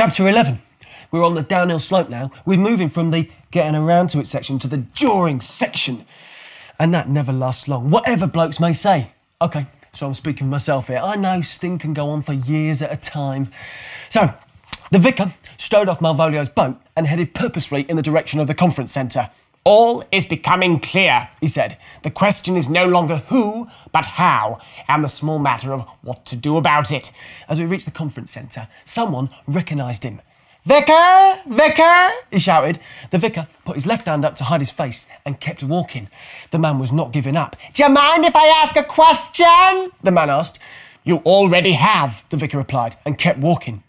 Chapter 11. We're on the downhill slope now. We're moving from the getting around to it section to the drawing section. And that never lasts long, whatever blokes may say. OK, so I'm speaking for myself here. I know Sting can go on for years at a time. So, the vicar strode off Malvolio's boat and headed purposefully in the direction of the conference centre. All is becoming clear, he said. The question is no longer who, but how, and the small matter of what to do about it. As we reached the conference centre, someone recognised him. "Vicar! Vicar!" he shouted. The vicar put his left hand up to hide his face and kept walking. The man was not giving up. "Do you mind if I ask a question?" the man asked. "You already have," the vicar replied, and kept walking.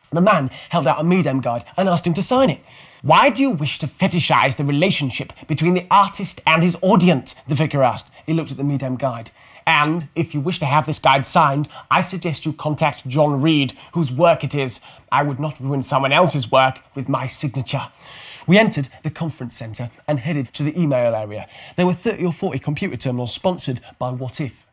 The man held out a Medem guide and asked him to sign it. "Why do you wish to fetishise the relationship between the artist and his audience?" the vicar asked. He looked at the Medem guide. "And if you wish to have this guide signed, I suggest you contact John Reed, whose work it is. I would not ruin someone else's work with my signature." We entered the conference centre and headed to the email area. There were 30 or 40 computer terminals sponsored by What If.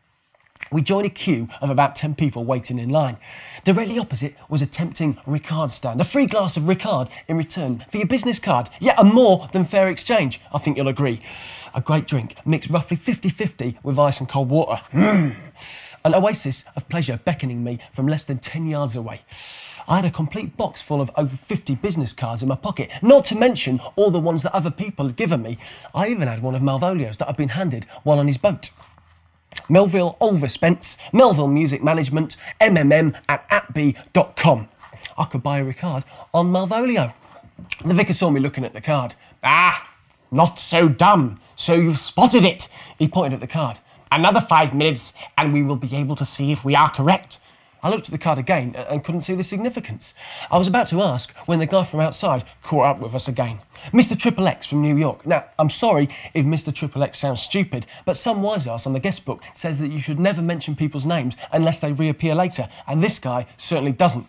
We joined a queue of about 10 people waiting in line. Directly opposite was a tempting Ricard stand, a free glass of Ricard in return for your business card. Yet a more than fair exchange, I think you'll agree. A great drink, mixed roughly 50-50 with ice and cold water. An oasis of pleasure beckoning me from less than 10 yards away. I had a complete box full of over 50 business cards in my pocket, not to mention all the ones that other people had given me. I even had one of Malvolio's that I'd been handed while on his boat. Melville Oliver Spence, Melville Music Management, mmm@atb.com. I could buy a Ricard on Malvolio. The vicar saw me looking at the card. "Ah, not so dumb. So you've spotted it." He pointed at the card. "Another 5 minutes and we will be able to see if we are correct." I looked at the card again and couldn't see the significance. I was about to ask when the guy from outside caught up with us again. Mr. Triple X from New York. Now, I'm sorry if Mr. Triple X sounds stupid, but some wise ass on the guest book says that you should never mention people's names unless they reappear later, and this guy certainly doesn't.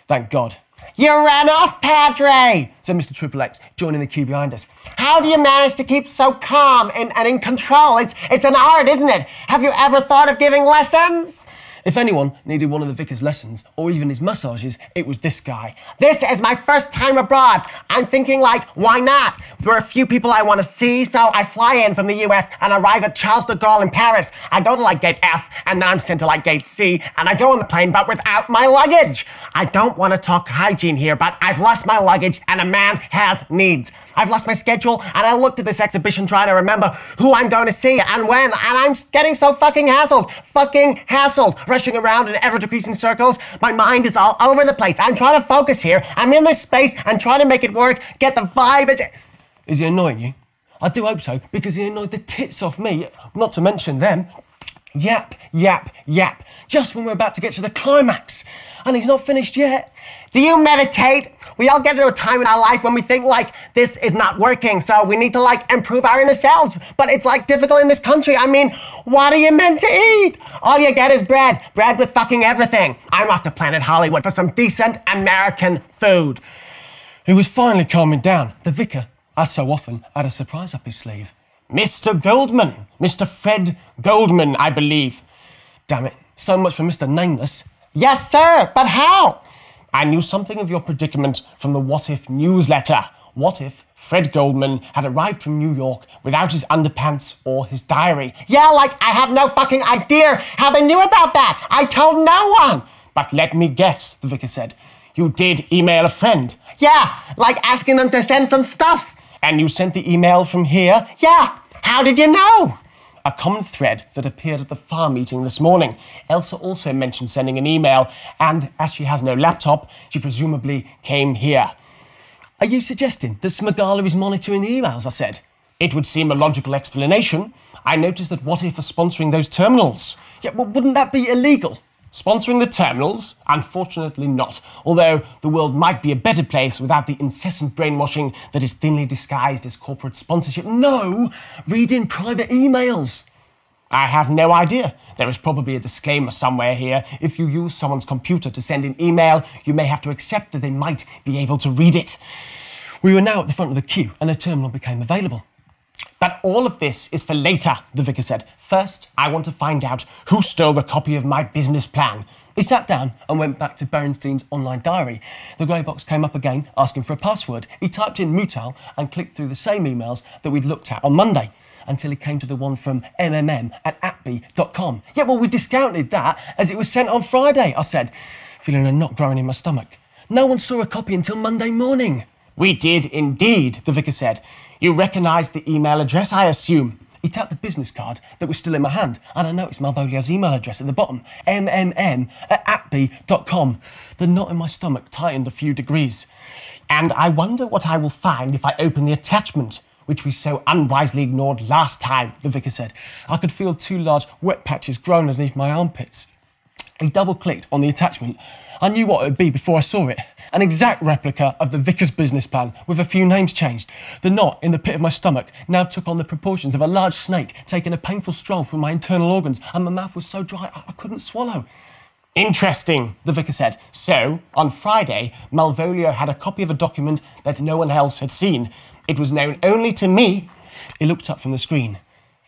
Thank God. "You ran off, Padre," said Mr. Triple X, joining the queue behind us. "How do you manage to keep so calm and in control? It's an art, isn't it? Have you ever thought of giving lessons?" If anyone needed one of the vicar's lessons, or even his massages, it was this guy. "This is my first time abroad. I'm thinking, why not? There are a few people I want to see, so I fly in from the US and arrive at Charles de Gaulle in Paris. I go to, gate F, and then I'm sent to, gate C, and I go on the plane, but without my luggage. I don't want to talk hygiene here, but I've lost my luggage, and a man has needs. I've lost my schedule, and I looked at this exhibition trying to remember who I'm going to see and when, and I'm getting so fucking hassled. Fucking hassled. Rushing around in ever-decreasing circles. My mind is all over the place. I'm trying to focus here. I'm in this space and trying to make it work, get the vibe. Is he annoying you? I do hope so, because he annoyed the tits off me, not to mention them. Yap, yap, yap. Just when we're about to get to the climax. And he's not finished yet. "Do you meditate? We all get to a time in our life when we think, this is not working, so we need to, improve our inner selves. But it's, difficult in this country. I mean, what are you meant to eat? All you get is bread. Bread with fucking everything. I'm off to Planet Hollywood for some decent American food." He was finally calming down. The vicar, as so often, had a surprise up his sleeve. "Mr. Goldman. Mr. Fred Goldman, I believe." Damn it. So much for Mr. Nameless. "Yes, sir. But how?" "I knew something of your predicament from the What If newsletter. What if Fred Goldman had arrived from New York without his underpants or his diary?" "Yeah, I have no fucking idea how they knew about that. I told no one." "But let me guess," the vicar said. "You did email a friend." "Yeah, asking them to send some stuff." "And you sent the email from here?" "Yeah. How did you know?" A common thread that appeared at the FAR meeting this morning. Elsa also mentioned sending an email, and as she has no laptop, she presumably came here. "Are you suggesting that Smagala is monitoring the emails?" I said. "It would seem a logical explanation. I noticed that What If are sponsoring those terminals." "Yeah, well, wouldn't that be illegal?" "Sponsoring the terminals? Unfortunately not, although the world might be a better place without the incessant brainwashing that is thinly disguised as corporate sponsorship." "No, reading private emails." "I have no idea. There is probably a disclaimer somewhere here. If you use someone's computer to send an email, you may have to accept that they might be able to read it." We were now at the front of the queue and a terminal became available. "But all of this is for later," the vicar said. "First, I want to find out who stole the copy of my business plan. He sat down and went back to Berenstein's online diary. The grey box came up again, asking for a password. He typed in Mutal and clicked through the same emails that we'd looked at on Monday, until he came to the one from mmm@appy.com. Yeah, well, we discounted that as it was sent on Friday, I said, feeling a knot growing in my stomach. No one saw a copy until Monday morning. We did indeed, the vicar said. You recognised the email address, I assume. He tapped the business card that was still in my hand, and I noticed Malvolio's email address at the bottom, mmm@appy.com. The knot in my stomach tightened a few degrees. And I wonder what I will find if I open the attachment, which we so unwisely ignored last time, the vicar said. I could feel 2 large wet patches growing underneath my armpits. He double-clicked on the attachment. I knew what it would be before I saw it. An exact replica of the vicar's business plan, with a few names changed. The knot in the pit of my stomach now took on the proportions of a large snake taking a painful stroll through my internal organs, and my mouth was so dry I couldn't swallow. Interesting, the vicar said. So, on Friday, Malvolio had a copy of a document that no one else had seen. It was known only to me. He looked up from the screen.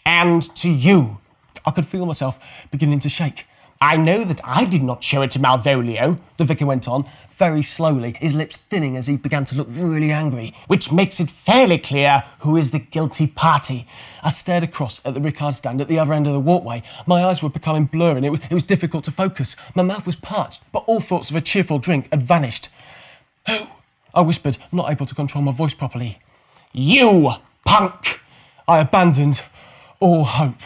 And to you. I could feel myself beginning to shake. I know that I did not show it to Malvolio, the vicar went on, very slowly, his lips thinning as he began to look really angry, which makes it fairly clear who is the guilty party. I stared across at the Ricard stand at the other end of the walkway. My eyes were becoming blurry and it was difficult to focus. My mouth was parched, but all thoughts of a cheerful drink had vanished. Who? I whispered, not able to control my voice properly. You, punk! I abandoned all hope.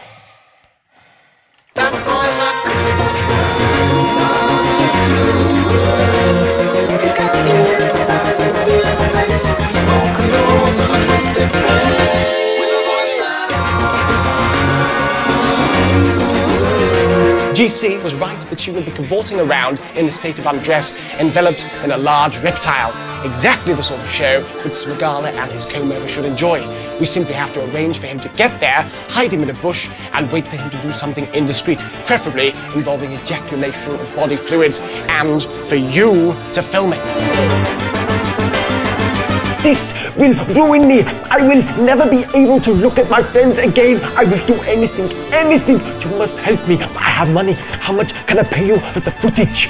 That boy's not cool. He's got ears the size of deer face, broken nose and a twisted face, with a voice that... GC was right that she would be cavorting around in a state of undress, enveloped in a large reptile. Exactly the sort of show that Smigala and his comb-over should enjoy. We simply have to arrange for him to get there, hide him in a bush, and wait for him to do something indiscreet, preferably involving ejaculation of body fluids, and for you to film it. This will ruin me. I will never be able to look at my friends again. I will do anything. You must help me. I have money. How much can I pay you for the footage?